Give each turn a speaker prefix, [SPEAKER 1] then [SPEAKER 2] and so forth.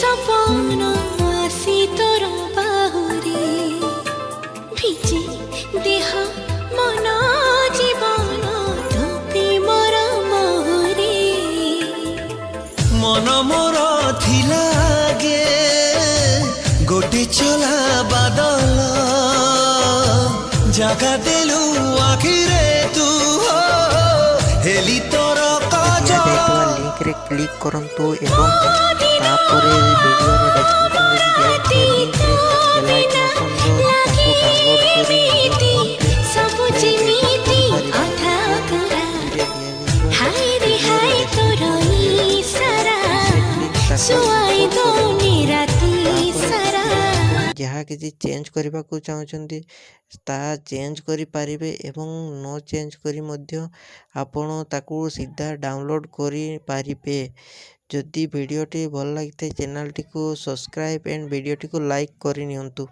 [SPEAKER 1] सपन आसी तोर बाहुरी भिजे देह मन जीवन तो प्रेमर मोहरे
[SPEAKER 2] मन मोर थिला गे गोटे चला बादल जगा देलु आखिरे तू हो हेली तोर काजल
[SPEAKER 3] लिंक रे क्लिक करंतु एवं तापरे वीडियो रो डिस्क्रिप्शन रे दिया लिंक रे लाइक बटन रो ताको डाउनलोड करी
[SPEAKER 1] सब जिमिति अथा करा हाय रे हाय तोर इशारा सुआई दो निराती सारा
[SPEAKER 3] जहाँ किसी चेंज करने को चाहते ता चेंज करि पारिबे एवं नो चेंज करी मध्य आपण ताकू सीधा डाउनलोड करि पारिबे। जदि वीडियोटी भल लगी चैनल टी को सब्सक्राइब एंड वीडियोटी को लाइक करि नियंतु।